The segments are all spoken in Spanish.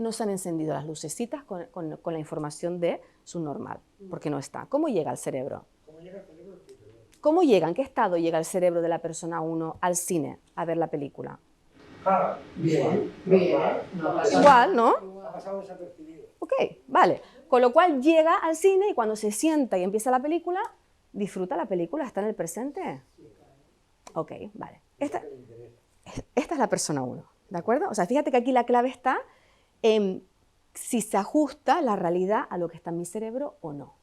no se han encendido las lucecitas con la información de subnormal, porque no está. ¿Cómo llega al cerebro? ¿Cómo llega? ¿En qué estado llega el cerebro de la persona 1 al cine a ver la película? Ah, bien. Igual, ¿no? Ha pasado desapercibido. Ok, vale. Con lo cual llega al cine y cuando se sienta y empieza la película, ¿disfruta la película? ¿Está en el presente? Ok, vale. Esta es la persona 1, ¿de acuerdo? O sea, fíjate que aquí la clave está en si se ajusta la realidad a lo que está en mi cerebro o no.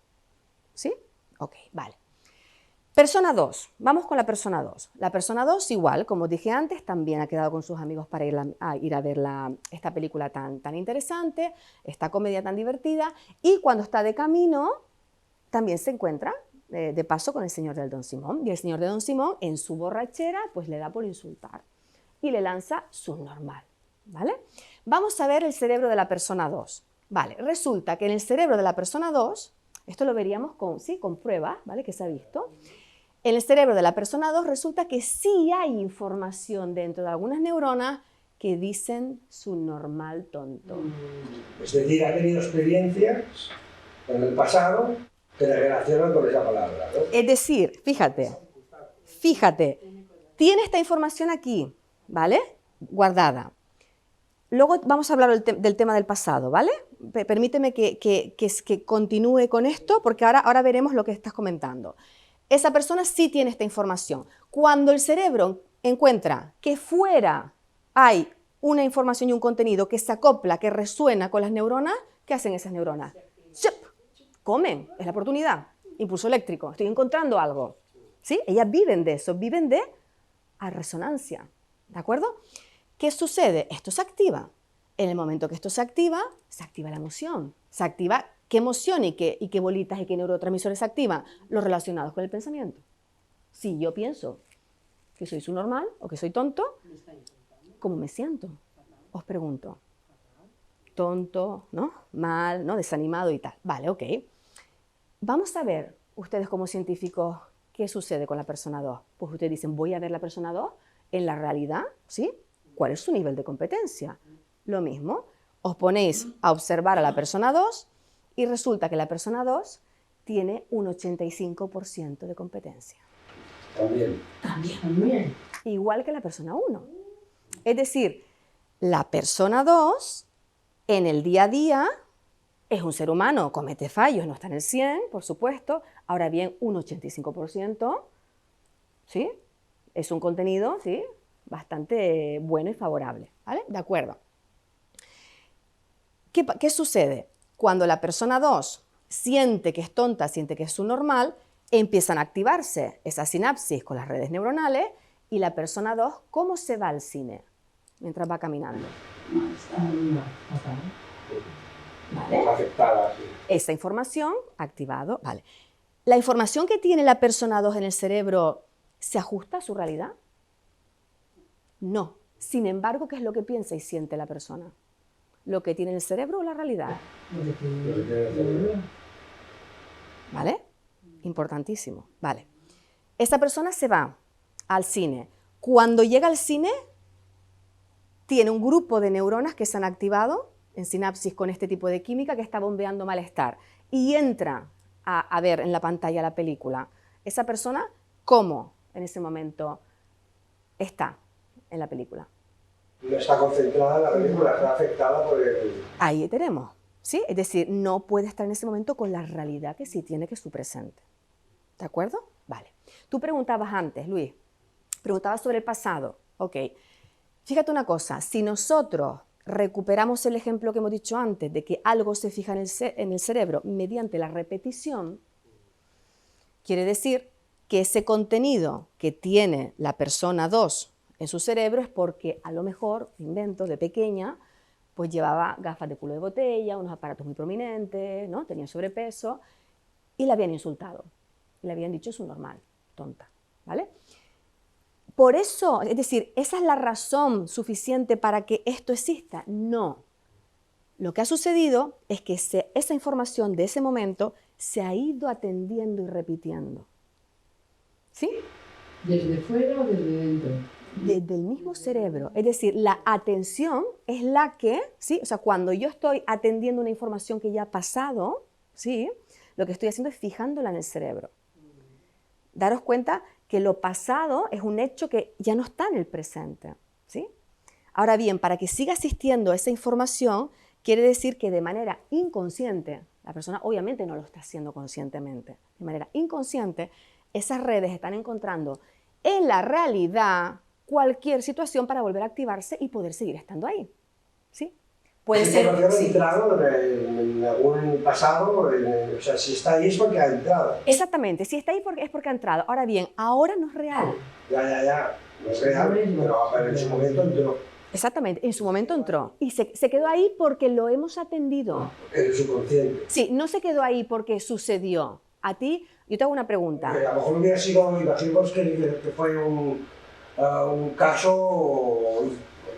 ¿Sí? Ok, vale. Persona 2, vamos con la persona 2. La persona 2, igual, como dije antes, también ha quedado con sus amigos para ir a ver esta película tan interesante, esta comedia tan divertida, y cuando está de camino, también se encuentra de paso con el señor del Don Simón, y el señor de Don Simón, en su borrachera, pues le da por insultar, y le lanza subnormal, ¿vale? Vamos a ver el cerebro de la persona 2. Vale, resulta que en el cerebro de la persona 2, esto lo veríamos con pruebas, ¿vale? Que se ha visto. En el cerebro de la persona 2 resulta que sí hay información dentro de algunas neuronas que dicen subnormal tonto. Es decir, ha tenido experiencias en el pasado que le relacionan con esa palabra, ¿no? Es decir, fíjate, tiene esta información aquí, ¿vale? Guardada. Luego vamos a hablar del tema del pasado, ¿vale? Permíteme que continúe con esto porque ahora veremos lo que estás comentando. Esa persona sí tiene esta información. Cuando el cerebro encuentra que fuera hay una información y un contenido que se acopla, que resuena con las neuronas, ¿qué hacen esas neuronas? ¡Chup! Comen, es la oportunidad. Impulso eléctrico, estoy encontrando algo. ¿Sí? Ellas viven de eso, viven de resonancia. ¿De acuerdo? ¿Qué sucede? Esto se activa. En el momento que esto se activa la emoción. Se activa qué emoción y qué bolitas y qué neurotransmisores se activan, los relacionados con el pensamiento. Si yo pienso que soy subnormal o que soy tonto, ¿cómo me siento? Os pregunto. Tonto, ¿no? Mal, ¿no? Desanimado y tal. Vale, ok. Vamos a ver, ustedes como científicos, ¿qué sucede con la persona 2? Pues ustedes dicen, voy a ver la persona 2 en la realidad, ¿sí? ¿Cuál es su nivel de competencia? Lo mismo, os ponéis a observar a la persona 2 y resulta que la persona 2 tiene un 85% de competencia. También. Igual que la persona 1. Es decir, la persona 2 en el día a día es un ser humano, comete fallos, no está en el 100, por supuesto. Ahora bien, un 85%, ¿sí? Es un contenido, ¿sí? Bastante bueno y favorable, ¿vale? De acuerdo. ¿Qué sucede? Cuando la persona 2 siente que es tonta, siente que es subnormal, empiezan a activarse esas sinapsis con las redes neuronales y la persona 2, ¿cómo se va al cine mientras va caminando? ¿Vale? Afectada, sí. Esa información, activado, vale. ¿La información que tiene la persona 2 en el cerebro se ajusta a su realidad? No. Sin embargo, ¿qué es lo que piensa y siente la persona? ¿Lo que tiene en el cerebro o la realidad? ¿Vale? Importantísimo. Vale. Esa persona se va al cine. Cuando llega al cine, tiene un grupo de neuronas que se han activado en sinapsis con este tipo de química que está bombeando malestar y entra a ver en la pantalla la película. Esa persona, ¿cómo en ese momento está en la película? No está concentrada en la película, está afectada por el... Ahí tenemos, ¿sí? Es decir, no puede estar en ese momento con la realidad que sí tiene que es su presente. ¿De acuerdo? Vale. Tú preguntabas antes, Luis, preguntabas sobre el pasado. Ok. Fíjate una cosa, si nosotros recuperamos el ejemplo que hemos dicho antes de que algo se fija en el cerebro mediante la repetición, quiere decir que ese contenido que tiene la persona 2 en su cerebro es porque a lo mejor, invento, de pequeña, pues llevaba gafas de culo de botella, unos aparatos muy prominentes, ¿no? Tenía sobrepeso y la habían insultado. Y le habían dicho, es un normal, tonta, ¿vale? Por eso, es decir, ¿esa es la razón suficiente para que esto exista? No. Lo que ha sucedido es que esa información de ese momento se ha ido atendiendo y repitiendo. ¿Sí? ¿Desde fuera o desde dentro? del mismo cerebro. Es decir, la atención es la que, ¿sí? O sea, cuando yo estoy atendiendo una información que ya ha pasado, ¿sí? Lo que estoy haciendo es fijándola en el cerebro. Daros cuenta que lo pasado es un hecho que ya no está en el presente, ¿sí? Ahora bien, para que siga asistiendo a esa información, quiere decir que de manera inconsciente, la persona obviamente no lo está haciendo conscientemente, de manera inconsciente, esas redes están encontrando en la realidad cualquier situación para volver a activarse y poder seguir estando ahí, ¿sí? Puede ser... Sí. Entrado en algún pasado, o sea, si está ahí es porque ha entrado. Exactamente, si está ahí es porque ha entrado. Ahora bien, ahora no es real. Ya, no es real, pero en su momento entró. Exactamente, en su momento entró y se quedó ahí porque lo hemos atendido. En el subconsciente. Sí, no se quedó ahí porque sucedió. A ti, yo te hago una pregunta. A lo mejor hubiera sido, imaginemos que fue un caso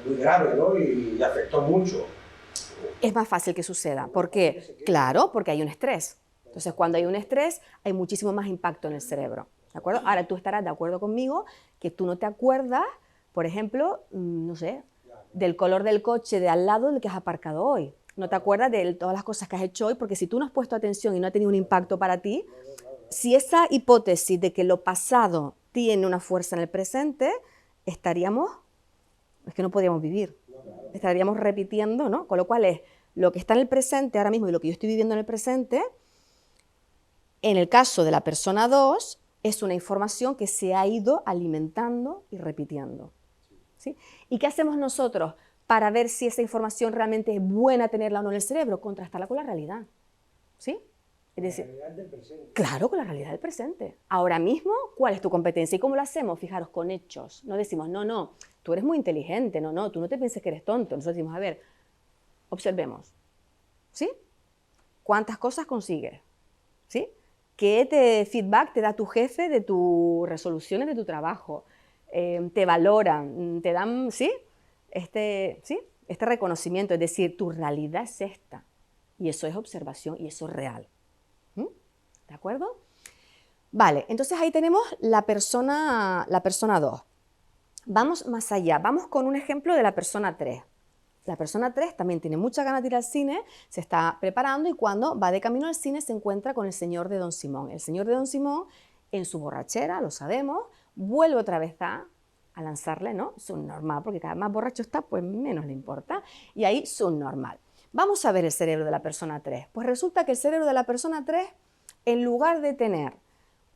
muy grave, ¿no? Y afectó mucho. Es más fácil que suceda. ¿Por qué? Claro, porque hay un estrés. Entonces, cuando hay un estrés, hay muchísimo más impacto en el cerebro. ¿De acuerdo? Ahora, tú estarás de acuerdo conmigo que tú no te acuerdas, por ejemplo, no sé, del color del coche de al lado del que has aparcado hoy. No te acuerdas de todas las cosas que has hecho hoy, porque si tú no has puesto atención y no ha tenido un impacto para ti, si esa hipótesis de que lo pasado tiene una fuerza en el presente, es que no podríamos vivir. Estaríamos repitiendo, ¿no? Con lo cual es lo que está en el presente ahora mismo y lo que yo estoy viviendo en el presente, en el caso de la persona 2, es una información que se ha ido alimentando y repitiendo. ¿Sí? ¿Y qué hacemos nosotros para ver si esa información realmente es buena tenerla o no en el cerebro? Contrastarla con la realidad. ¿Sí? Es decir, la realidad del presente. Claro, con la realidad del presente. Ahora mismo, ¿cuál es tu competencia? ¿Y cómo lo hacemos? Fijaros, con hechos. No decimos, no, tú eres muy inteligente, no, tú no te pienses que eres tonto. Nosotros decimos, a ver, observemos. ¿Sí? ¿Cuántas cosas consigues? ¿Sí? ¿Qué feedback te da tu jefe de tus resoluciones de tu trabajo? Te valoran, te dan, ¿sí? Este reconocimiento, es decir, tu realidad es esta. Y eso es observación y eso es real. ¿De acuerdo? Vale, entonces ahí tenemos la persona 2. Vamos más allá, vamos con un ejemplo de la persona 3. La persona 3 también tiene muchas ganas de ir al cine, se está preparando y cuando va de camino al cine se encuentra con el señor de Don Simón. El señor de Don Simón, en su borrachera, lo sabemos, vuelve otra vez a lanzarle, ¿no? Subnormal, porque cada vez más borracho está, pues menos le importa. Y ahí subnormal. Vamos a ver el cerebro de la persona 3. Pues resulta que el cerebro de la persona 3, en lugar de tener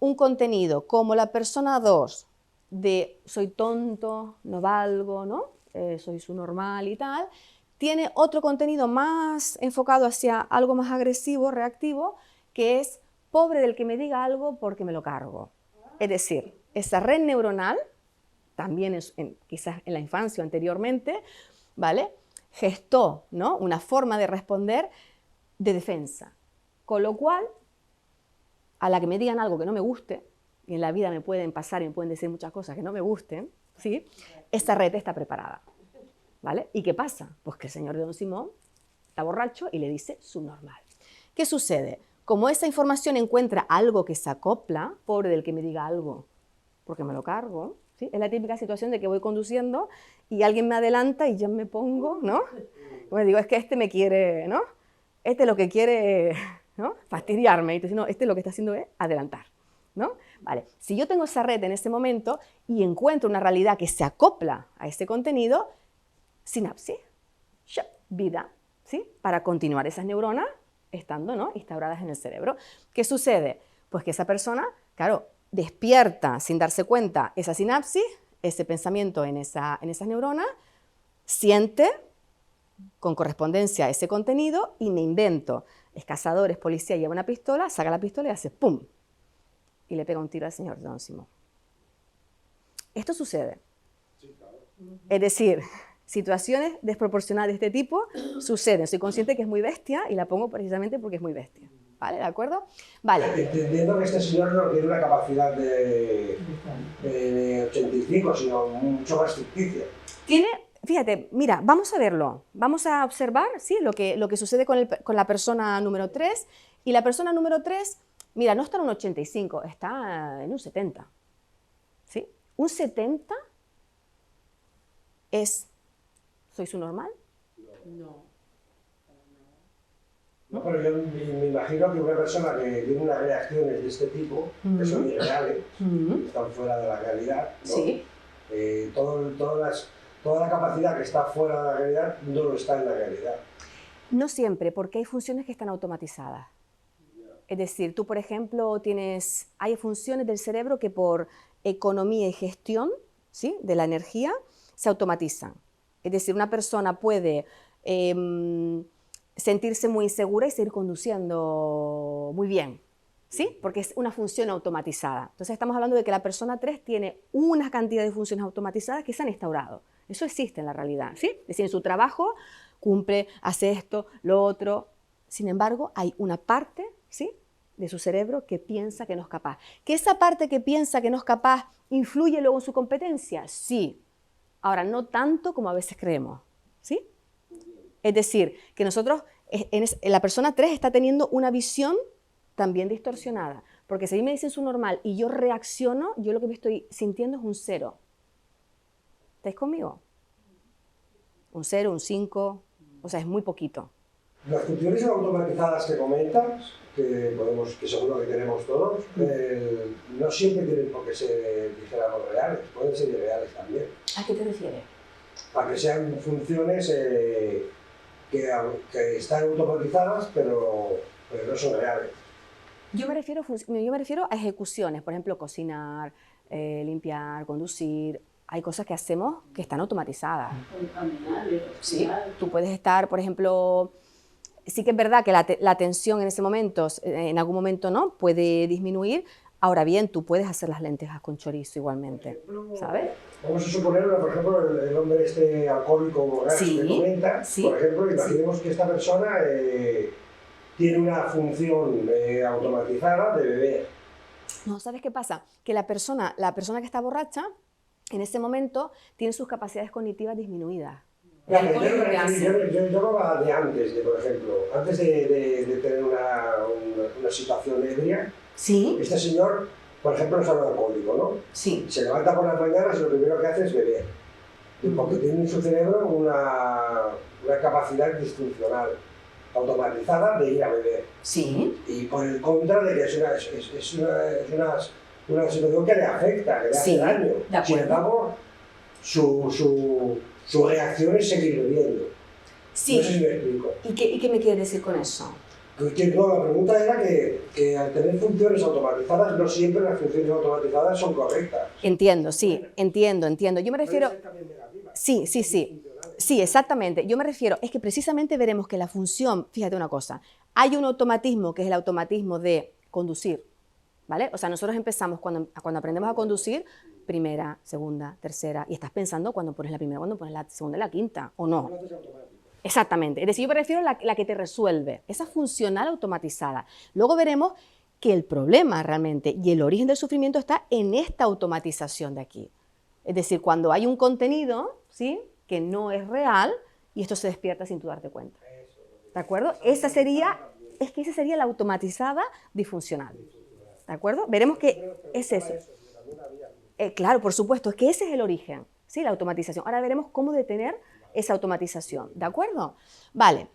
un contenido como la persona 2, de soy tonto, no valgo, ¿no? Soy subnormal y tal, tiene otro contenido más enfocado hacia algo más agresivo, reactivo, que es pobre del que me diga algo porque me lo cargo. Es decir, esa red neuronal, también quizás en la infancia o anteriormente, ¿vale? Gestó, ¿no? Una forma de responder de defensa. Con lo cual, a la que me digan algo que no me guste, y en la vida me pueden pasar y me pueden decir muchas cosas que no me gusten, ¿sí? Esta red está preparada, ¿vale? ¿Y qué pasa? Pues que el señor de Don Simón está borracho y le dice subnormal. ¿Qué sucede? Como esa información encuentra algo que se acopla, pobre del que me diga algo, porque me lo cargo, ¿sí? Es la típica situación de que voy conduciendo y alguien me adelanta y yo me pongo, ¿no? Pues digo, es que este me quiere, ¿no? Este lo que quiere, ¿no? Fastidiarme. Y entonces, no, este lo que está haciendo es adelantar, ¿no? Vale, si yo tengo esa red en ese momento y encuentro una realidad que se acopla a ese contenido, sinapsis, vida, ¿sí? Para continuar esas neuronas estando, ¿no? Instauradas en el cerebro. ¿Qué sucede? Pues que esa persona, claro, despierta sin darse cuenta esa sinapsis, ese pensamiento en esas neuronas, siente con correspondencia a ese contenido y me invento. Es cazador, es policía, lleva una pistola, saca la pistola y hace ¡pum! Y le pega un tiro al señor Don Simón. Esto sucede. Sí, claro. Es decir, situaciones desproporcionadas de este tipo suceden. Soy consciente que es muy bestia y la pongo precisamente porque es muy bestia. ¿Vale? ¿De acuerdo? Vale. Entendiendo que este señor no tiene una capacidad de 85, sino mucho más ficticia. Tiene, fíjate, mira, vamos a verlo. Vamos a observar, ¿sí? lo que sucede con la persona número 3. Y la persona número 3, mira, no está en un 85, está en un 70. ¿Sí? Un 70 es, ¿soy su normal? No. No, pero yo me imagino que una persona que tiene unas reacciones de este tipo, que son irreales, que están fuera de la realidad, ¿no? Sí. Toda la capacidad que está fuera de la realidad no lo está en la realidad. No siempre, porque hay funciones que están automatizadas. Es decir, tú, por ejemplo, hay funciones del cerebro que por economía y gestión, ¿sí?, de la energía se automatizan. Es decir, una persona puede sentirse muy insegura y seguir conduciendo muy bien, ¿sí? Porque es una función automatizada. Entonces estamos hablando de que la persona 3 tiene una cantidad de funciones automatizadas que se han instaurado. Eso existe en la realidad, ¿sí? Es decir, en su trabajo cumple, hace esto, lo otro. Sin embargo, hay una parte, ¿sí?, de su cerebro que piensa que no es capaz. ¿Que esa parte que piensa que no es capaz influye luego en su competencia? Sí. Ahora, no tanto como a veces creemos, ¿sí? Es decir, que nosotros, la persona 3 está teniendo una visión también distorsionada. Porque si a mí me dicen su normal y yo reacciono, yo lo que me estoy sintiendo es un 0. ¿Estáis conmigo? Un 0, un 5, o sea, es muy poquito. Las funciones automatizadas que comentas, que seguro que tenemos todos, no siempre tienen por qué ser, dijéramos, reales, pueden ser irreales también. ¿A qué te refieres? Para que sean funciones que están automatizadas, pero no son reales. Yo me refiero a ejecuciones, por ejemplo, cocinar, limpiar, conducir. Hay cosas que hacemos que están automatizadas. Sí, tú puedes estar, por ejemplo, sí que es verdad que la tensión en ese momento, en algún momento no, puede disminuir. Ahora bien, tú puedes hacer las lentejas con chorizo igualmente, ¿sabes? Vamos a suponer, por ejemplo, el hombre este alcohólico borracho que comenta, por ejemplo, imaginemos que esta persona tiene una función automatizada de beber. No, ¿sabes qué pasa? Que la persona que está borracha, en ese momento, tiene sus capacidades cognitivas disminuidas. Yo hablaba de antes, por ejemplo, antes de tener una situación ebria. ¿Sí? Este señor, por ejemplo, es alcohólico, ¿no? Sí. Se levanta por las mañanas y lo primero que hace es beber. Porque tiene en su cerebro una capacidad disfuncional, automatizada de ir a beber. Sí. Y por el contra de que es una situación que le afecta, que le hace daño. Sin embargo, su reacción es seguir bebiendo. Sí. No sé si me explico. ¿Y qué me quieres decir con eso? No, la pregunta era que al tener funciones automatizadas, no siempre las funciones automatizadas son correctas. Entiendo, sí, entiendo. Yo me refiero... Sí. Sí, exactamente. Yo me refiero, es que precisamente veremos que la función, fíjate una cosa, hay un automatismo que es el automatismo de conducir, ¿vale? O sea, nosotros empezamos cuando aprendemos a conducir, primera, segunda, tercera, y estás pensando cuando pones la primera, cuando pones la segunda y la quinta, ¿o no? Exactamente. Es decir, yo me refiero a la que te resuelve, esa funcional automatizada. Luego veremos que el problema realmente y el origen del sufrimiento está en esta automatización de aquí. Es decir, cuando hay un contenido, ¿sí?, que no es real y esto se despierta sin tú darte cuenta. ¿De acuerdo? Esa sería la automatizada disfuncional. ¿De acuerdo? Veremos que es eso. Claro, por supuesto, es que ese es el origen, ¿sí?, la automatización. Ahora veremos cómo detener esa automatización. ¿De acuerdo? Vale.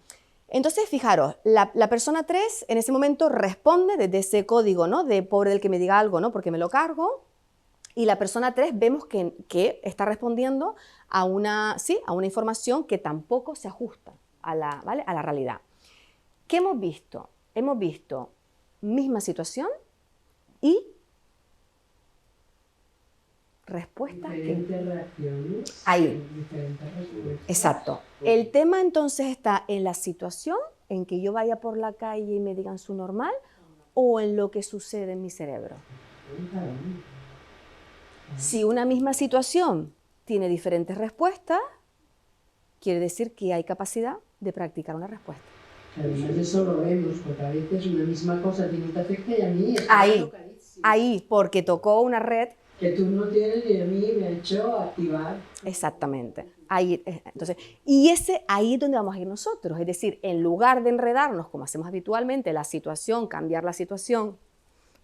Entonces, fijaros, la persona 3 en ese momento responde desde ese código, ¿no?, de pobre del que me diga algo, ¿no?, porque me lo cargo. Y la persona 3 vemos que está respondiendo a una información que tampoco se ajusta a la realidad. ¿Qué hemos visto? Hemos visto misma situación y respuestas. Diferentes reacciones. Ahí. Diferentes respuestas. Exacto. El tema entonces está en la situación, en que yo vaya por la calle y me digan su normal, o en lo que sucede en mi cerebro. Si una misma situación tiene diferentes respuestas, quiere decir que hay capacidad de practicar una respuesta. Además eso lo vemos, porque a veces una misma cosa tiene un efecto y a mí es Ahí, porque tocó una red que tú no tienes y a mí me ha hecho activar. Exactamente. Ahí, entonces, y ahí es donde vamos a ir nosotros. Es decir, en lugar de enredarnos, como hacemos habitualmente, la situación, cambiar la situación,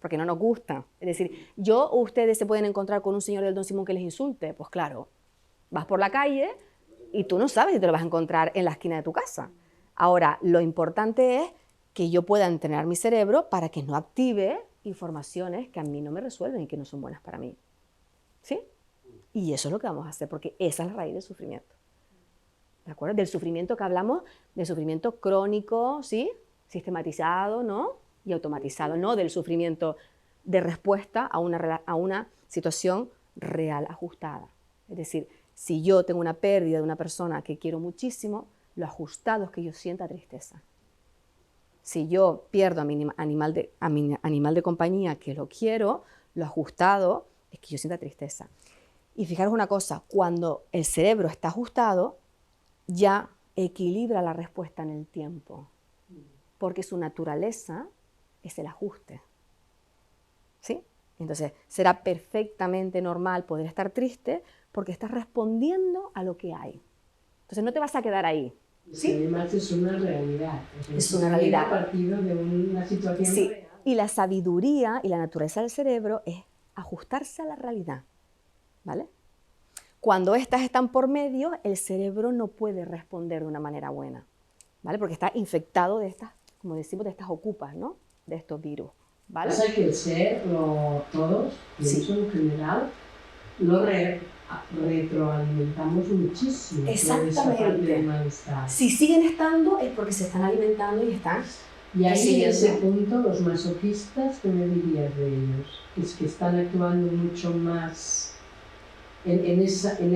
porque no nos gusta. Es decir, ustedes se pueden encontrar con un señor del Don Simón que les insulte, pues claro, Vas por la calle y tú no sabes si te lo vas a encontrar en la esquina de tu casa. Ahora, lo importante es que yo pueda entrenar mi cerebro para que no active informaciones que a mí no me resuelven y que no son buenas para mí. ¿Sí? Y eso es lo que vamos a hacer, porque esa es la raíz del sufrimiento. ¿De acuerdo? Del sufrimiento que hablamos, del sufrimiento crónico, ¿sí? Sistematizado, ¿no? Y automatizado, no del sufrimiento de respuesta a una situación real, ajustada. Es decir, si yo tengo una pérdida de una persona que quiero muchísimo, lo ajustado es que yo sienta tristeza. Si yo pierdo a mi animal de compañía que lo quiero, lo ajustado es que yo sienta tristeza. Y fijaros una cosa, cuando el cerebro está ajustado, ya equilibra la respuesta en el tiempo, porque su naturaleza es el ajuste. ¿Sí? Entonces, será perfectamente normal poder estar triste porque estás respondiendo a lo que hay. Entonces, no te vas a quedar ahí. ¿Sí? Además, es una realidad. Es una realidad. A partir de una situación real. Y la sabiduría y la naturaleza del cerebro es ajustarse a la realidad. ¿Vale? Cuando estas están por medio, el cerebro no puede responder de una manera buena, ¿vale? Porque está infectado de estas, como decimos, de estas ocupas, ¿no? De estos virus, ¿vale? O sea que el ser, todos, pienso en general, lo retroalimentamos muchísimo. Exactamente. Si siguen estando es porque se están alimentando y están... Y ahí en ese punto, los masoquistas, ¿qué me dirías de ellos? Es que están actuando mucho más... En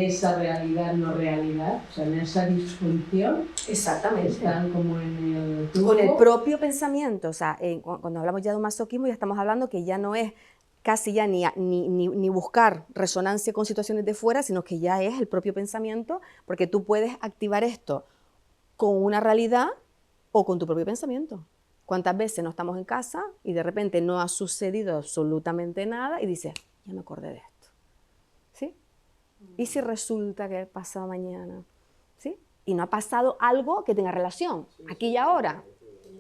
esa realidad, no realidad, o sea, en esa disfunción. Exactamente. Están como en el tubo. Con el propio pensamiento, o sea, cuando hablamos ya de un masoquismo ya estamos hablando que ya no es casi ya ni buscar resonancia con situaciones de fuera, sino que ya es el propio pensamiento, porque tú puedes activar esto con una realidad o con tu propio pensamiento. ¿Cuántas veces no estamos en casa y de repente no ha sucedido absolutamente nada y dices, ya me acordé de esto? ¿Sí? ¿Y si resulta que pasado mañana? ¿Sí? Y no ha pasado algo que tenga relación, aquí y ahora,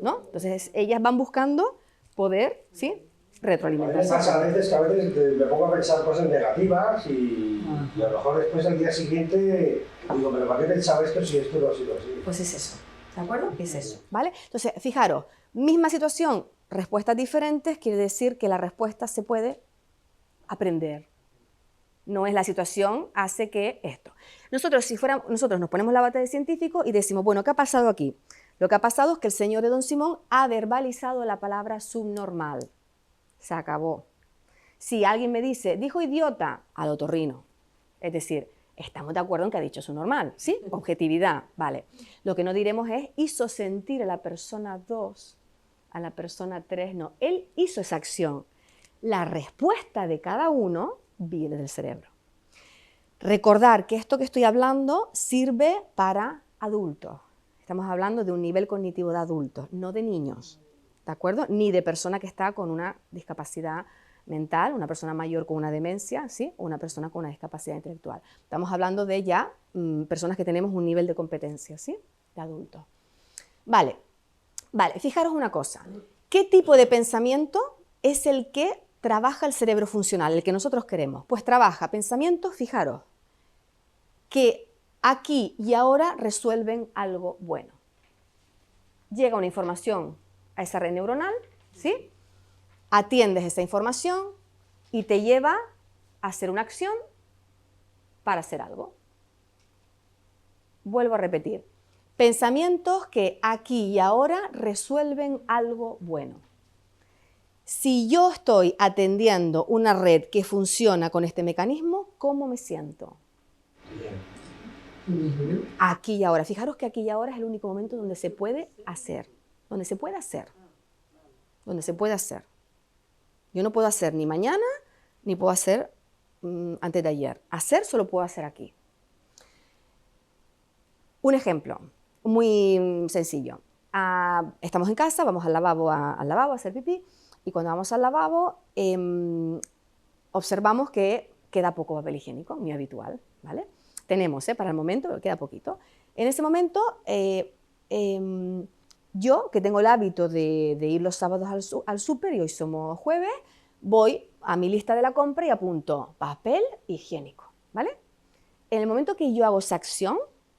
¿no? Entonces, ellas van buscando poder, ¿sí? Retroalimentarse. A veces que a veces me pongo a pensar cosas negativas y a lo mejor después al día siguiente digo, pero ¿para qué pensaba esto si esto no ha sido así? Pues es eso, ¿de acuerdo? Es eso, ¿vale? Entonces, fijaros, misma situación, respuestas diferentes, quiere decir que la respuesta se puede aprender. No es la situación, hace que esto. Nosotros nos ponemos la bata de científico y decimos, bueno, ¿qué ha pasado aquí? Lo que ha pasado es que el señor de Don Simón ha verbalizado la palabra subnormal. Se acabó. Si alguien me dice, dijo idiota, al otorrino. Es decir, estamos de acuerdo en que ha dicho subnormal, ¿sí? Objetividad, vale. Lo que no diremos es, hizo sentir a la persona 2, a la persona 3, no. Él hizo esa acción. La respuesta de cada uno viene del cerebro. Recordar que esto que estoy hablando sirve para adultos. Estamos hablando de un nivel cognitivo de adultos, no de niños, ¿de acuerdo? Ni de persona que está con una discapacidad mental, una persona mayor con una demencia, ¿sí? O una persona con una discapacidad intelectual. Estamos hablando de ya personas que tenemos un nivel de competencia, ¿sí? De adultos. Vale, fijaros una cosa. ¿Qué tipo de pensamiento es el que trabaja el cerebro funcional, el que nosotros queremos? Pues trabaja pensamientos, fijaros, que aquí y ahora resuelven algo bueno. Llega una información a esa red neuronal, ¿sí? Atiendes esa información y te lleva a hacer una acción para hacer algo. Vuelvo a repetir. Pensamientos que aquí y ahora resuelven algo bueno. Si yo estoy atendiendo una red que funciona con este mecanismo, ¿cómo me siento? Aquí y ahora. Fijaros que aquí y ahora es el único momento donde se puede hacer. Donde se puede hacer. Donde se puede hacer. Yo no puedo hacer ni mañana, ni puedo hacer antes de ayer. Hacer solo puedo hacer aquí. Un ejemplo muy sencillo. Estamos en casa, vamos al lavabo a hacer pipí, y cuando vamos al lavabo observamos que queda poco papel higiénico, muy habitual, ¿vale? Tenemos, para el momento, queda poquito. En ese momento, yo, que tengo el hábito de ir los sábados al súper, y hoy somos jueves, voy a mi lista de la compra y apunto papel higiénico, ¿vale? en el momento que yo hago esa acción,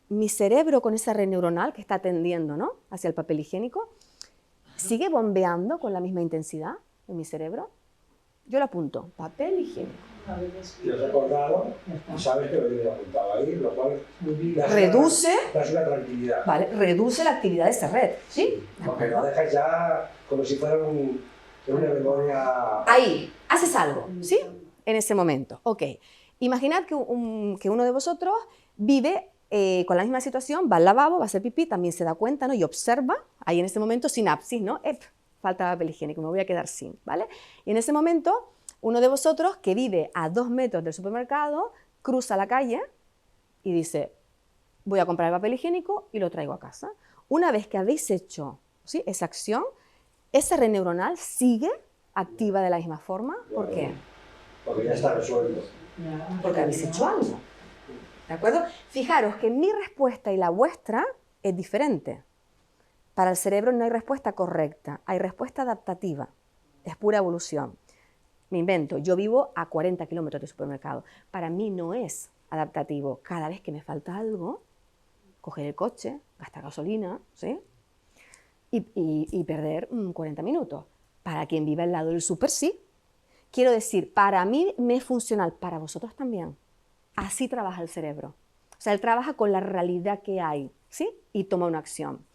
mi cerebro con esa red neuronal que está tendiendo, ¿no?, hacia el papel higiénico, sigue bombeando con la misma intensidad en mi cerebro. Yo lo apunto, papel higiénico. Te has acordado y sabes que lo tienes apuntado ahí, lo cual reduce una tranquilidad. Vale, reduce la actividad de esa red, ¿sí? Porque lo dejas ya como si fuera una memoria... Ahí, haces algo, ¿sí? En ese momento, ok. Imaginad que uno de vosotros vive con la misma situación, va al lavabo, va a hacer pipí, también se da cuenta, ¿no?, y observa, ahí en ese momento, sinapsis, ¿no? Falta papel higiénico, me voy a quedar sin, ¿vale? Y en ese momento, uno de vosotros que vive a 2 metros del supermercado, cruza la calle y dice, voy a comprar el papel higiénico y lo traigo a casa. Una vez que habéis hecho, ¿sí?, esa acción, esa red neuronal sigue activa de la misma forma. ¿Por qué? Porque ya está resuelto. Porque habéis hecho algo. ¿De acuerdo? Fijaros que mi respuesta y la vuestra es diferente. Para el cerebro no hay respuesta correcta, hay respuesta adaptativa. Es pura evolución. Me invento, yo vivo a 40 kilómetros del supermercado. Para mí no es adaptativo. Cada vez que me falta algo, coger el coche, gastar gasolina, ¿sí?, y perder 40 minutos. Para quien vive al lado del súper, sí. Quiero decir, para mí me es funcional, para vosotros también. Así trabaja el cerebro. O sea, él trabaja con la realidad que hay, ¿sí?, y toma una acción.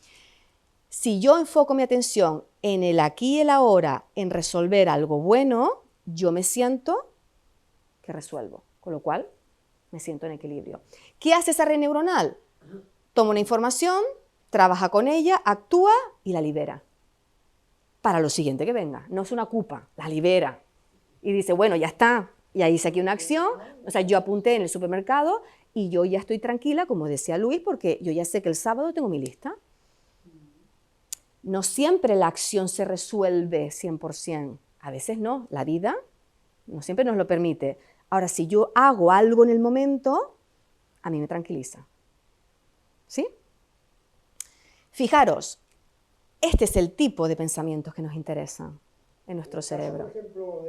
Si yo enfoco mi atención en el aquí y el ahora, en resolver algo bueno, yo me siento que resuelvo, con lo cual me siento en equilibrio. ¿Qué hace esa red neuronal? Toma una información, trabaja con ella, actúa y la libera para lo siguiente que venga. No es una culpa, la libera. Y dice, bueno, ya está. Y ahí saqué una acción, o sea, yo apunté en el supermercado y yo ya estoy tranquila, como decía Luis, porque yo ya sé que el sábado tengo mi lista. No siempre la acción se resuelve 100%. A veces no, la vida no siempre nos lo permite. Ahora, si yo hago algo en el momento, a mí me tranquiliza. ¿Sí? Fijaros, este es el tipo de pensamientos que nos interesan en nuestro cerebro. Por ejemplo,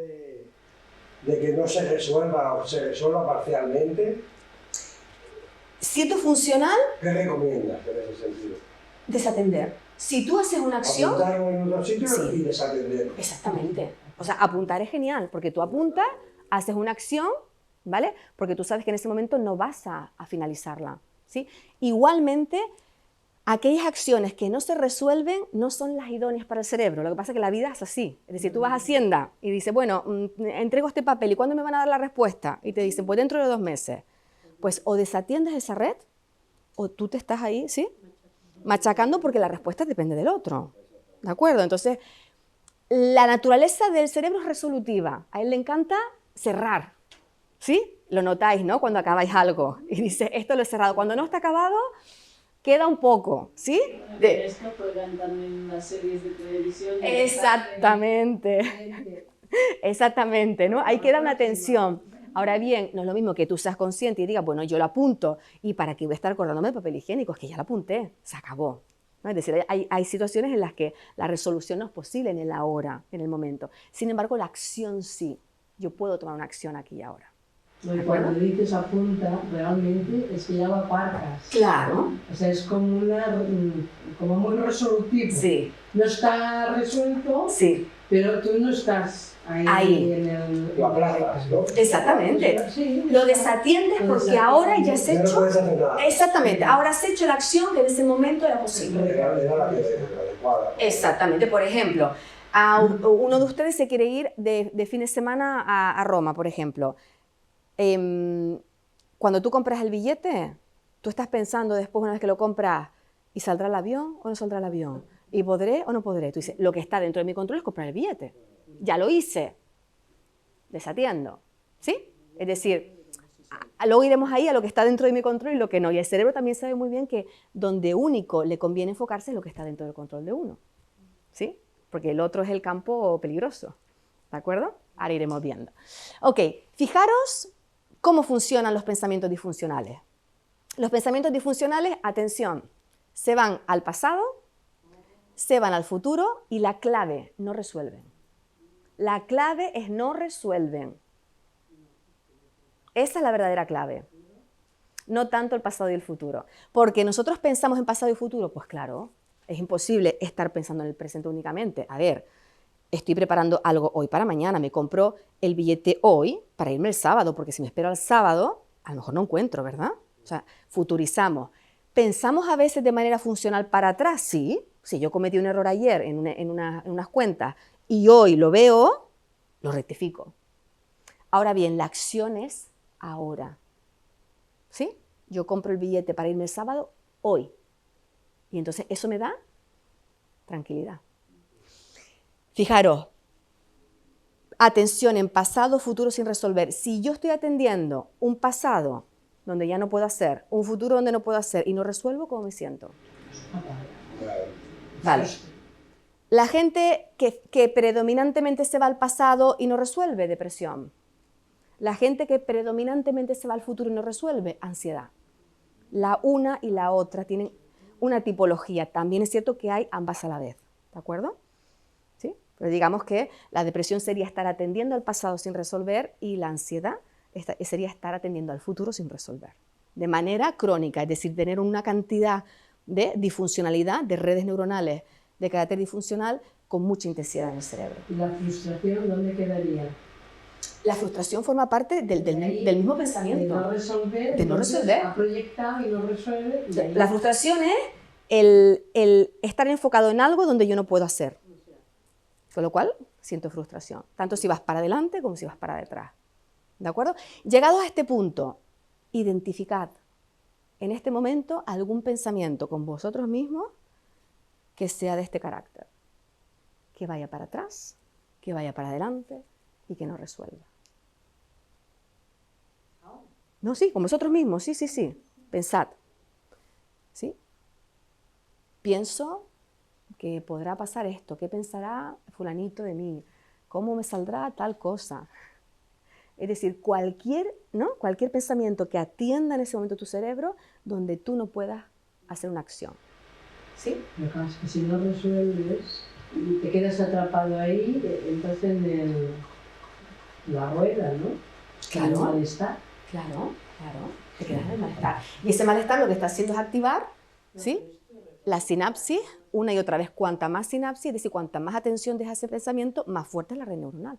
de que no se resuelva o se resuelva parcialmente. Siendo funcional, ¿Qué recomiendas en ese sentido? Desatender. Si tú haces una acción... Apuntar en otro sitio sí, y desatender. Exactamente. O sea, apuntar es genial, porque tú apuntas, haces una acción, ¿vale? Porque tú sabes que en ese momento no vas a finalizarla, ¿sí? Igualmente, aquellas acciones que no se resuelven no son las idóneas para el cerebro. Lo que pasa es que la vida es así. Es decir, tú vas a Hacienda y dices, bueno, entrego este papel, ¿y cuándo me van a dar la respuesta? Y te dicen, pues dentro de 2 meses. Pues o desatiendes esa red, o tú te estás ahí, ¿sí?, machacando, porque la respuesta depende del otro. ¿De acuerdo? Entonces, la naturaleza del cerebro es resolutiva. A él le encanta cerrar. ¿Sí? Lo notáis, ¿no?, cuando acabáis algo. Y dice, esto lo he cerrado. Cuando no está acabado, queda un poco, ¿sí? Esto juegan también las series de televisión. Exactamente. Exactamente, ¿no? Ahí queda una tensión. Ahora bien, no es lo mismo que tú seas consciente y digas, bueno, yo lo apunto, y para qué voy a estar acordándome de papel higiénico, es que ya lo apunté, se acabó. ¿No? Es decir, hay situaciones en las que la resolución no es posible en el ahora, en el momento. Sin embargo, la acción sí. Yo puedo tomar una acción aquí y ahora. Y cuando dices apunta, realmente es que ya lo aparcas. Claro. O sea, es como muy resolutivo. Sí. No está resuelto, sí, pero tú no estás ahí. En el... Lo aplazas, ¿no? Exactamente. Sí, lo desatiendes porque ahora ya has Ya no hecho... puedes hacer nada. Exactamente. Ahora has hecho la acción que en ese momento era posible. Era la adecuada. Exactamente. Por ejemplo, uno de ustedes se quiere ir de fin de semana a Roma, por ejemplo. Cuando tú compras el billete, tú estás pensando después, una vez que lo compras, ¿y saldrá el avión o no saldrá el avión? ¿Y podré o no podré? Tú dices, lo que está dentro de mi control es comprar el billete. Ya lo hice. Desatiendo. ¿Sí? Es decir, luego iremos ahí a lo que está dentro de mi control y lo que no. Y el cerebro también sabe muy bien que donde único le conviene enfocarse es lo que está dentro del control de uno. ¿Sí? Porque el otro es el campo peligroso. ¿De acuerdo? Ahora iremos viendo. Ok, fijaros cómo funcionan los pensamientos disfuncionales. Los pensamientos disfuncionales, atención, se van al pasado, se van al futuro y la clave, no resuelven. La clave es no resuelven. Esa es la verdadera clave. no tanto el pasado y el futuro. Porque nosotros pensamos en pasado y futuro, pues claro, es imposible estar pensando en el presente únicamente. A ver, estoy preparando algo hoy para mañana, me compro el billete hoy para irme el sábado, porque si me espero al sábado, a lo mejor no encuentro, ¿verdad? O sea, futurizamos. ¿Pensamos a veces de manera funcional para atrás? Sí. Si yo cometí un error ayer en unas cuentas y hoy lo veo, lo rectifico. Ahora bien, la acción es ahora. ¿Sí? Yo compro el billete para irme el sábado hoy. Y entonces eso me da tranquilidad. Fijaros, atención en pasado, futuro sin resolver. Si yo estoy atendiendo un pasado donde ya no puedo hacer, un futuro donde no puedo hacer y no resuelvo, ¿cómo me siento? Vale. La gente que predominantemente se va al pasado y no resuelve, depresión. La gente que predominantemente se va al futuro y no resuelve, ansiedad. La una y la otra tienen una tipología. También es cierto que hay ambas a la vez, ¿de acuerdo? ¿Sí? Pero digamos que la depresión sería estar atendiendo al pasado sin resolver y la ansiedad sería estar atendiendo al futuro sin resolver. De manera crónica, es decir, tener una cantidad de disfuncionalidad, de redes neuronales de carácter disfuncional con mucha intensidad en el cerebro. ¿Y la frustración dónde quedaría? La frustración forma parte del mismo pensamiento. De no resolver. De no resolver. Ha proyectado y no resuelve. Y la frustración es el estar enfocado en algo donde yo no puedo hacer. Con lo cual, siento frustración. Tanto si vas para adelante como si vas para detrás. ¿De acuerdo? Llegados a este punto, identificad en este momento algún pensamiento con vosotros mismos que sea de este carácter. Que vaya para atrás, que vaya para adelante y que no resuelva. No, sí, con vosotros mismos, sí. Pensad. ¿Sí? Pienso que podrá pasar esto, ¿qué pensará fulanito de mí? ¿Cómo me saldrá tal cosa? Es decir, cualquier pensamiento que atienda en ese momento tu cerebro donde tú no puedas hacer una acción. ¿Sí? Lo que pasa es que si no resuelves y te quedas atrapado ahí, entonces en la rueda, ¿no? Claro. El malestar. Claro. Te quedas en el malestar. Y ese malestar lo que está haciendo es activar, ¿sí?, la sinapsis una y otra vez. Cuanta más sinapsis, es decir, cuanta más atención deja ese pensamiento, más fuerte es la red neuronal.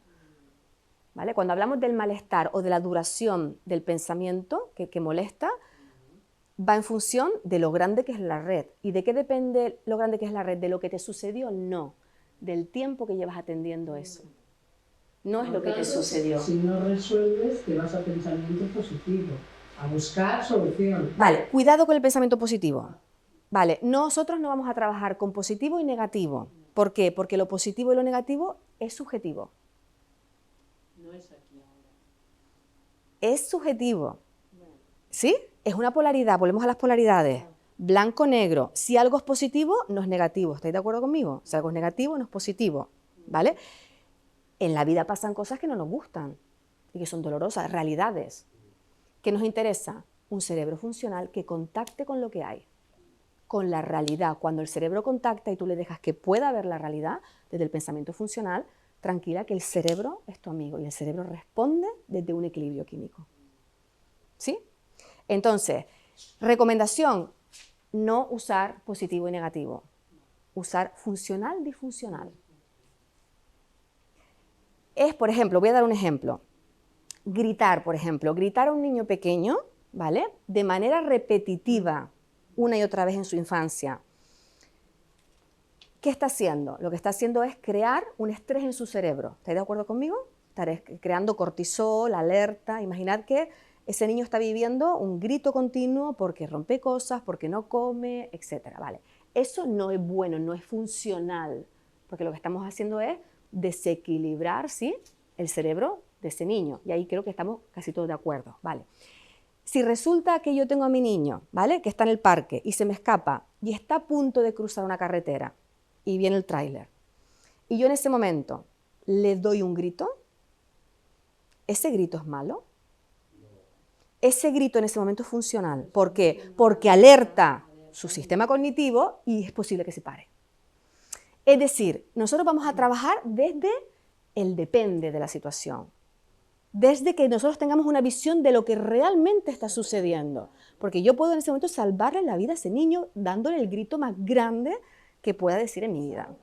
¿Vale? Cuando hablamos del malestar o de la duración del pensamiento que molesta, va en función de lo grande que es la red. ¿Y de qué depende lo grande que es la red? ¿De lo que te sucedió? No, del tiempo que llevas atendiendo eso. No es lo que te sucedió. Si no resuelves, te vas a pensamiento positivo, a buscar solución. Vale, cuidado con el pensamiento positivo. Vale, nosotros no vamos a trabajar con positivo y negativo. ¿Por qué? Porque lo positivo y lo negativo es subjetivo. No es aquí ahora. Es subjetivo. ¿Sí? Es una polaridad, volvemos a las polaridades. Blanco-negro. Si algo es positivo, no es negativo. ¿Estáis de acuerdo conmigo? Si algo es negativo, no es positivo. ¿Vale? En la vida pasan cosas que no nos gustan y que son dolorosas, realidades. ¿Qué nos interesa? Un cerebro funcional que contacte con lo que hay, con la realidad. Cuando el cerebro contacta y tú le dejas que pueda ver la realidad desde el pensamiento funcional, tranquila que el cerebro es tu amigo y el cerebro responde desde un equilibrio químico. ¿Sí? Entonces, recomendación, no usar positivo y negativo, usar funcional, disfuncional. Es, por ejemplo, voy a dar un ejemplo, gritar, por ejemplo, gritar a un niño pequeño, ¿vale?, de manera repetitiva, una y otra vez en su infancia. ¿Qué está haciendo? Lo que está haciendo es crear un estrés en su cerebro. ¿Estáis de acuerdo conmigo? Estaré creando cortisol, alerta. Imaginad que ese niño está viviendo un grito continuo porque rompe cosas, porque no come, etc. ¿Vale? Eso no es bueno, no es funcional, porque lo que estamos haciendo es desequilibrar, ¿sí?, el cerebro de ese niño. Y ahí creo que estamos casi todos de acuerdo. ¿Vale? Si resulta que yo tengo a mi niño, ¿vale?, que está en el parque y se me escapa y está a punto de cruzar una carretera y viene el tráiler, y yo en ese momento le doy un grito, ¿ese grito es malo? Ese grito en ese momento es funcional. ¿Por qué? Porque alerta su sistema cognitivo y es posible que se pare. Es decir, nosotros vamos a trabajar desde el depende de la situación. desde que nosotros tengamos una visión de lo que realmente está sucediendo. Porque yo puedo en ese momento salvarle la vida a ese niño dándole el grito más grande que pueda decir en mi vida.